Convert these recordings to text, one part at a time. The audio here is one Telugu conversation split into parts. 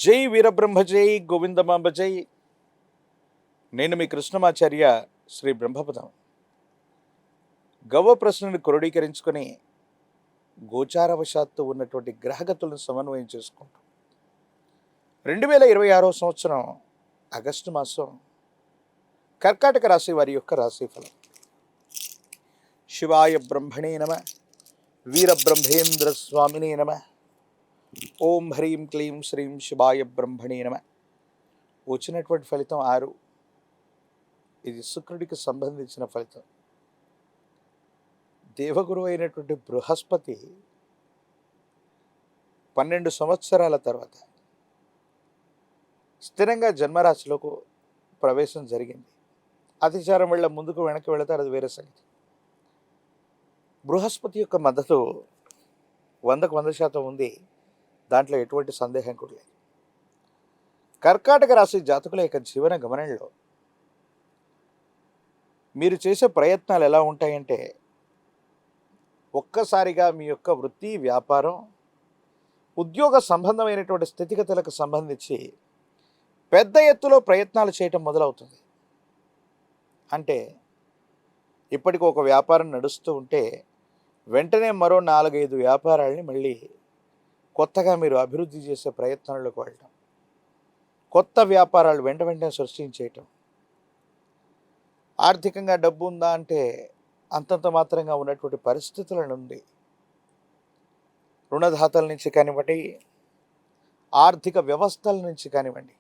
జై వీరబ్రహ్మ జై గోవిందమాంబ జై. నేను మీ కృష్ణమాచార్య శ్రీ బ్రహ్మపదం. గవ్వ ప్రశ్నను క్రోడీకరించుకొని గోచారవశాత్తు ఉన్నటువంటి గ్రహగతులను సమన్వయం చేసుకుంటూ 2026 సంవత్సరం ఆగస్టు మాసం కర్కాటక రాశి వారి యొక్క రాశిఫలం. శివాయ బ్రహ్మణే నమ, వీరబ్రహ్మేంద్ర స్వామినే నమ, ఓం హ్రీం క్లీం శ్రీం శివాయ బ్రహ్మణే నమ. వచ్చినటువంటి ఫలితం 6. ఇది శుక్రుడికి సంబంధించిన ఫలితం. దేవగురు అయినటువంటి బృహస్పతి 12 సంవత్సరాల తర్వాత స్థిరంగా జన్మరాశిలోకి ప్రవేశం జరిగింది. అతిచారం వల్ల ముందుకు వెనక్కి వెళతారు, అది వేరే సంగతి. బృహస్పతి యొక్క మద్దతు 100% ఉంది, దాంట్లో ఎటువంటి సందేహం కూడా లేదు. కర్కాటక రాశి జాతకుల యొక్క జీవన గమనంలో మీరు చేసే ప్రయత్నాలు ఎలా ఉంటాయంటే, ఒక్కసారిగా మీ యొక్క వృత్తి, వ్యాపారం, ఉద్యోగ సంబంధమైనటువంటి స్థితిగతులకు సంబంధించి పెద్ద ఎత్తులో ప్రయత్నాలు చేయటం మొదలవుతుంది. అంటే ఇప్పటికి ఒక వ్యాపారం నడుస్తూ ఉంటే వెంటనే మరో 4-5 వ్యాపారాలని మళ్ళీ కొత్తగా మీరు అభివృద్ధి చేసే ప్రయత్నాల్లోకి వెళ్ళటం, కొత్త వ్యాపారాలు వెంటనే సృష్టించేయటం. ఆర్థికంగా డబ్బు ఉందా అంటే అంతంత మాత్రంగా ఉన్నటువంటి పరిస్థితుల నుండి రుణదాతల నుంచి కానివ్వండి, ఆర్థిక వ్యవస్థల నుంచి కానివ్వండి,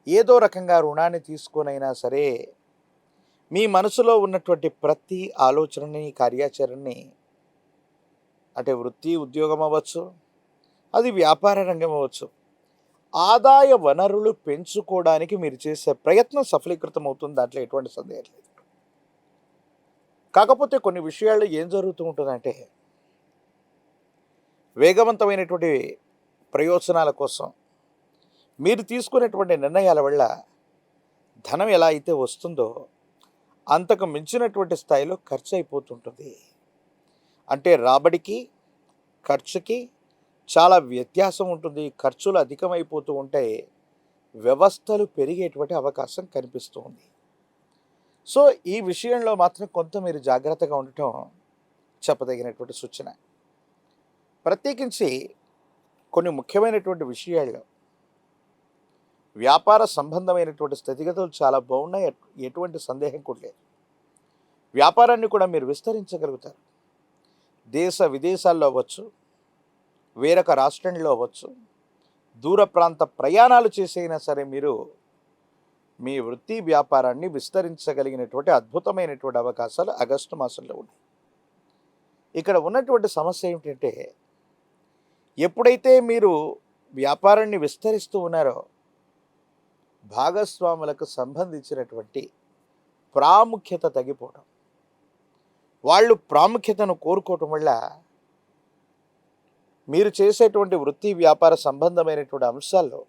ఏదో రకంగా రుణాన్ని తీసుకొనైనా సరే మీ మనసులో ఉన్నటువంటి ప్రతి ఆలోచనని, కార్యాచరణని, అంటే వృత్తి, ఉద్యోగం అవ్వచ్చు, అది వ్యాపార రంగం అవ్వచ్చు, ఆదాయ వనరులు పెంచుకోవడానికి మీరు చేసే ప్రయత్నం సఫలీకృతం అవుతుంది, దాంట్లో ఎటువంటి సందేహం లేదు. కాకపోతే కొన్ని విషయాల్లో ఏం జరుగుతూ ఉంటుందంటే, వేగవంతమైనటువంటి ప్రయోజనాల కోసం మీరు తీసుకునేటువంటి నిర్ణయాల వల్ల ధనం ఎలా అయితే వస్తుందో అంతకు మించినటువంటి స్థాయిలో ఖర్చు అయిపోతుంటుంది. అంటే రాబడికి ఖర్చుకి చాలా వ్యత్యాసం ఉంటుంది. ఖర్చులు అధికమైపోతూ ఉంటే వ్యవస్థలు పెరిగేటువంటి అవకాశం కనిపిస్తూ ఉంది. సో ఈ విషయంలో మాత్రం కొంత మీరు జాగ్రత్తగా ఉండటం చెప్పదగినటువంటి సూచన. ప్రత్యేకించి కొన్ని ముఖ్యమైనటువంటి విషయాల్లో వ్యాపార సంబంధమైనటువంటి స్థితిగతులు చాలా బాగున్నాయి, ఎటువంటి సందేహం కూడా లేదు. వ్యాపారాన్ని కూడా మీరు విస్తరించగలుగుతారు. దేశ విదేశాల్లో అవ్వచ్చు, వేరొక రాష్ట్రంలో అవ్వచ్చు, దూర ప్రాంత ప్రయాణాలు చేసైనా సరే మీరు మీ వృత్తి వ్యాపారాన్ని విస్తరించగలిగినటువంటి అద్భుతమైనటువంటి అవకాశాలు ఆగస్టు మాసంలో ఉన్నాయి. ఇక్కడ ఉన్నటువంటి సమస్య ఏమిటంటే, ఎప్పుడైతే మీరు వ్యాపారాన్ని విస్తరిస్తూ ఉన్నారో భాగస్వాములకు సంబంధించినటువంటి ప్రాముఖ్యత తగ్గిపోవడం, వాళ్ళు ప్రాముఖ్యతను కోరుకోవటం వల్ల మీరు చేసేటువంటి వృత్తి వ్యాపార సంబంధమైనటువంటి అంశాల్లో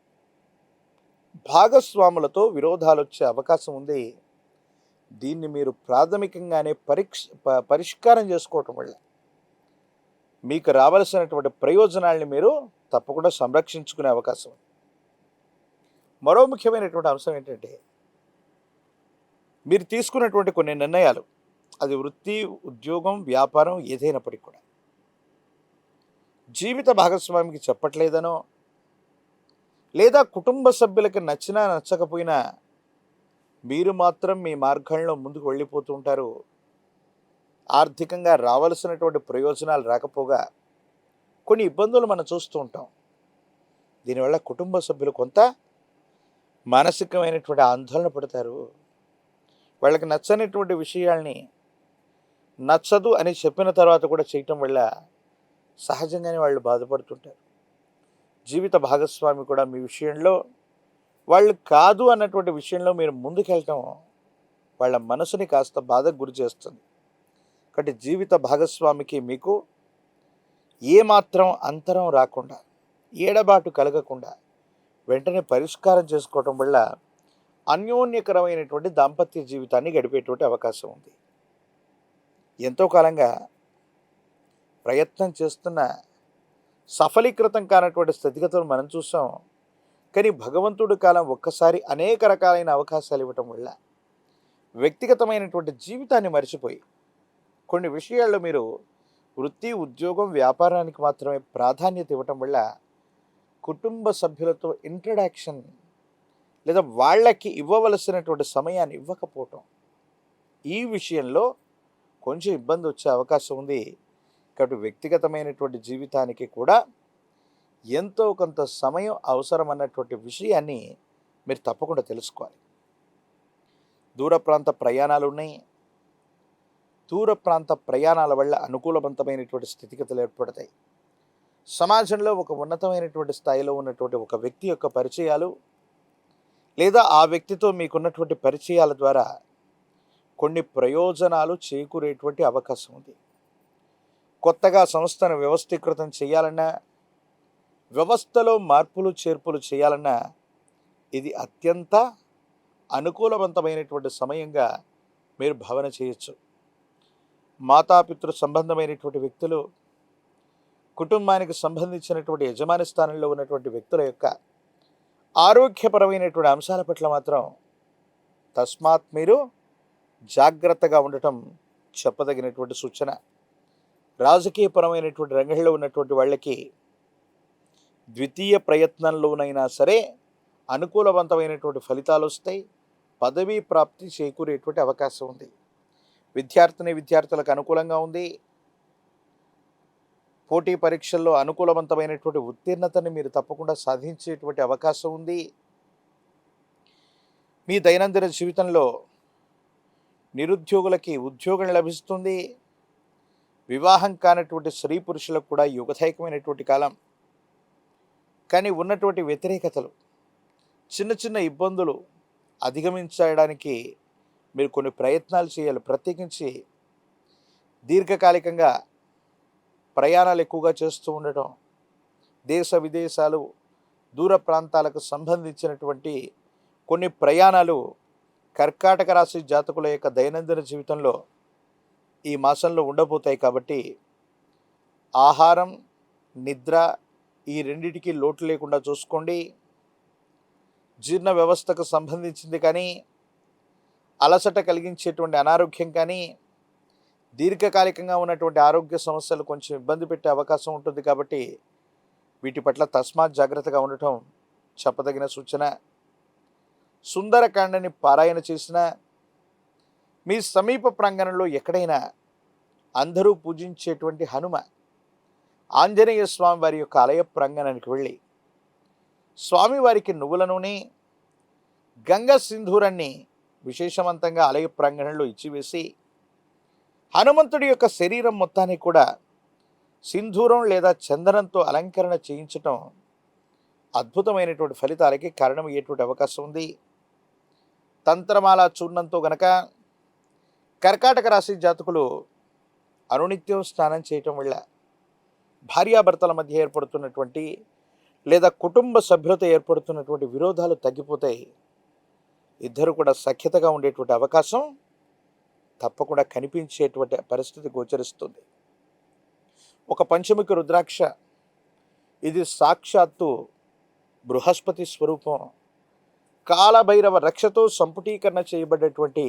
భాగస్వాములతో విరోధాలు వచ్చే అవకాశం ఉంది. దీన్ని మీరు ప్రాథమికంగానే పరిష్కారం చేసుకోవటం వల్ల మీకు రావాల్సినటువంటి ప్రయోజనాల్ని మీరు తప్పకుండా సంరక్షించుకునే అవకాశం ఉంది. మరో ముఖ్యమైనటువంటి అంశం ఏంటంటే, మీరు తీసుకున్నటువంటి కొన్ని నిర్ణయాలు, అది వృత్తి, ఉద్యోగం, వ్యాపారం ఏదైనప్పటికీ కూడా జీవిత భాగస్వామికి చెప్పట్లేదనో, లేదా కుటుంబ సభ్యులకి నచ్చినా నచ్చకపోయినా మీరు మాత్రం మీ మార్గంలో ముందుకు వెళ్ళిపోతూ ఉంటారు. ఆర్థికంగా రావాల్సినటువంటి ప్రయోజనాలు రాకపోగా కొన్ని ఇబ్బందులు మనం చూస్తూ ఉంటాం. దీనివల్ల కుటుంబ సభ్యులు కొంత మానసికమైనటువంటి ఆందోళన పడతారు. వాళ్ళకి నచ్చనిటువంటి విషయాల్ని నచ్చదు అని చెప్పిన తర్వాత కూడా చేయటం వల్ల సహజంగానే వాళ్ళు బాధపడుతుంటారు. జీవిత భాగస్వామి కూడా మీ విషయంలో వాళ్ళు కాదు అన్నటువంటి విషయంలో మీరు ముందుకెళ్ళటం వాళ్ళ మనసుని కాస్త బాధకు గురి చేస్తుంది. కాబట్టి జీవిత భాగస్వామికి మీకు ఏమాత్రం అంతరం రాకుండా, ఏడబాటు కలగకుండా వెంటనే పరిష్కారం చేసుకోవటం వల్ల అన్యోన్యకరమైనటువంటి దాంపత్య జీవితాన్ని గడిపేటువంటి అవకాశం ఉంది. ఎంతో కాలంగా ప్రయత్నం చేస్తున్న సఫలీకృతం కానటువంటి స్థితిగతులు మనం చూసాం. కానీ భగవంతుడి కాలం ఒక్కసారి అనేక రకాలైన అవకాశాలు ఇవ్వటం వల్ల వ్యక్తిగతమైనటువంటి జీవితాన్ని మర్చిపోయి కొన్ని విషయాల్లో మీరు వృత్తి, ఉద్యోగం, వ్యాపారానికి మాత్రమే ప్రాధాన్యత ఇవ్వటం వల్ల కుటుంబ సభ్యులతో ఇంట్రడక్షన్ లేదా వాళ్ళకి ఇవ్వవలసినటువంటి సమయాన్ని ఇవ్వకపోవటం, ఈ విషయంలో కొంచెం ఇబ్బంది వచ్చే అవకాశం ఉంది. కాబట్టి వ్యక్తిగతమైనటువంటి జీవితానికి కూడా ఎంతో కొంత సమయం అవసరం అన్నటువంటి విషయాన్ని మీరు తప్పకుండా తెలుసుకోవాలి. దూర ప్రాంత ప్రయాణాలు ఉన్నాయి. దూర ప్రాంత ప్రయాణాల వల్ల అనుకూలవంతమైనటువంటి స్థితిగతులు ఏర్పడతాయి. సమాజంలో ఒక ఉన్నతమైనటువంటి స్థాయిలో ఉన్నటువంటి ఒక వ్యక్తి యొక్క పరిచయాలు లేదా ఆ వ్యక్తితో మీకున్నటువంటి పరిచయాల ద్వారా కొన్ని ప్రయోజనాలు చేకూరేటువంటి అవకాశం ఉంది. కొత్తగా సంస్థను వ్యవస్థీకృతం చేయాలన్నా, వ్యవస్థలో మార్పులు చేర్పులు చేయాలన్నా ఇది అత్యంత అనుకూలవంతమైనటువంటి సమయంగా మీరు భావన చేయొచ్చు. మాతాపితృ సంబంధమైనటువంటి వ్యక్తులు, కుటుంబానికి సంబంధించినటువంటి యజమాని స్థానంలో ఉన్నటువంటి వ్యక్తుల యొక్క ఆరోగ్యపరమైనటువంటి అంశాల పట్ల మాత్రం తస్మాత్ మీరు జాగ్రత్తగా ఉండటం చెప్పదగినటువంటి సూచన. రాజకీయపరమైనటువంటి రంగంలో ఉన్నటువంటి వాళ్ళకి ద్వితీయ ప్రయత్నంలోనైనా సరే అనుకూలవంతమైనటువంటి ఫలితాలు వస్తాయి. పదవీ ప్రాప్తి చేకూరేటువంటి అవకాశం ఉంది. విద్యార్థులకు అనుకూలంగా ఉంది. పోటీ పరీక్షల్లో అనుకూలవంతమైనటువంటి ఉత్తీర్ణతని మీరు తప్పకుండా సాధించేటువంటి అవకాశం ఉంది. మీ దైనందిన జీవితంలో నిరుద్యోగులకి ఉద్యోగం లభిస్తుంది. వివాహం కానటువంటి స్త్రీ పురుషులకు కూడా యుగదాయకమైనటువంటి కాలం. కానీ ఉన్నటువంటి వ్యతిరేకతలు, చిన్న చిన్న ఇబ్బందులు అధిగమించడానికి మీరు కొన్ని ప్రయత్నాలు చేయాలి. ప్రత్యేకించి దీర్ఘకాలికంగా ప్రయాణాలు ఎక్కువగా చేస్తూ ఉండటం, దేశ విదేశాలు, దూర ప్రాంతాలకు సంబంధించినటువంటి కొన్ని ప్రయాణాలు కర్కాటక రాశి జాతకుల యొక్క దైనందిన జీవితంలో ఈ మాసంలో ఉండబోతాయి. కాబట్టి ఆహారం, నిద్ర ఈ రెండిటికి లోటు లేకుండా చూసుకోండి. జీర్ణ వ్యవస్థకు సంబంధించింది కానీ, అలసట కలిగించేటువంటి అనారోగ్యం కానీ, దీర్ఘకాలికంగా ఉన్నటువంటి ఆరోగ్య సమస్యలు కొంచెం ఇబ్బంది పెట్టే అవకాశం ఉంటుంది. కాబట్టి వీటి పట్ల తస్మాత్ జాగ్రత్తగా ఉండటం చెప్పదగిన సూచన. సుందరకాండని పారాయణ చేసిన, మీ సమీప ప్రాంగణంలో ఎక్కడైనా అందరూ పూజించేటువంటి హనుమ ఆంజనేయ స్వామి వారి యొక్క ఆలయ ప్రాంగణానికి వెళ్ళి స్వామివారికి నువ్వుల నూనె, గంగ సింధూరాన్ని విశేషవంతంగా ఆలయ ప్రాంగణంలో ఇచ్చివేసి హనుమంతుడి యొక్క శరీరం మొత్తాన్ని కూడా సింధూరం లేదా చందనంతో అలంకరణ చేయించటం అద్భుతమైనటువంటి ఫలితాలకి కారణమయ్యేటువంటి అవకాశం ఉంది. తంత్రమాల చూర్ణంతో గనక కర్కాటక రాశి జాతకులు అనునిత్యం స్నానం చేయటం వల్ల భార్యాభర్తల మధ్య ఏర్పడుతున్నటువంటి లేదా కుటుంబ సభ్యులతో ఏర్పడుతున్నటువంటి విరోధాలు తగ్గిపోతాయి. ఇద్దరు కూడా సఖ్యతగా ఉండేటువంటి అవకాశం తప్పకుండా కనిపించేటువంటి పరిస్థితి గోచరిస్తుంది. ఒక పంచముఖి రుద్రాక్ష, ఇది సాక్షాత్తు బృహస్పతి స్వరూపం. కాలభైరవ రక్షతో సంపుటీకరణ చేయబడ్డటువంటి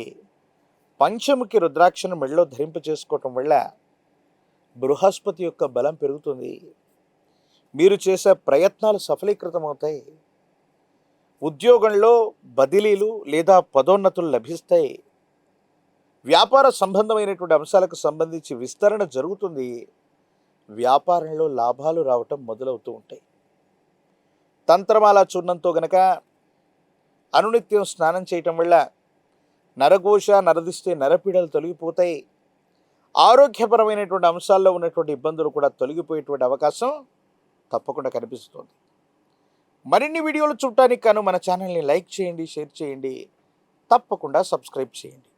పంచముఖి రుద్రాక్షను మెడలో ధరింప చేసుకోవటం వల్ల బృహస్పతి యొక్క బలం పెరుగుతుంది. మీరు చేసే ప్రయత్నాలు సఫలీకృతమవుతాయి. ఉద్యోగంలో బదిలీలు లేదా పదోన్నతులు లభిస్తాయి. వ్యాపార సంబంధమైనటువంటి అంశాలకు సంబంధించి విస్తరణ జరుగుతుంది. వ్యాపారంలో లాభాలు రావటం మొదలవుతూ ఉంటాయి. తంత్రమాల చూర్ణంతో గనక అనునిత్యం స్నానం చేయటం వల్ల నరఘోష, నరదిష్టి, నరపీడలు తొలగిపోతాయి. ఆరోగ్యపరమైనటువంటి అంశాల్లో ఉన్నటువంటి ఇబ్బందులు కూడా తొలగిపోయేటువంటి అవకాశం తప్పకుండా కనిపిస్తుంది. మరిన్ని వీడియోలు చూడటానికి గాను మన ఛానల్ని లైక్ చేయండి, షేర్ చేయండి, తప్పకుండా సబ్స్క్రైబ్ చేయండి.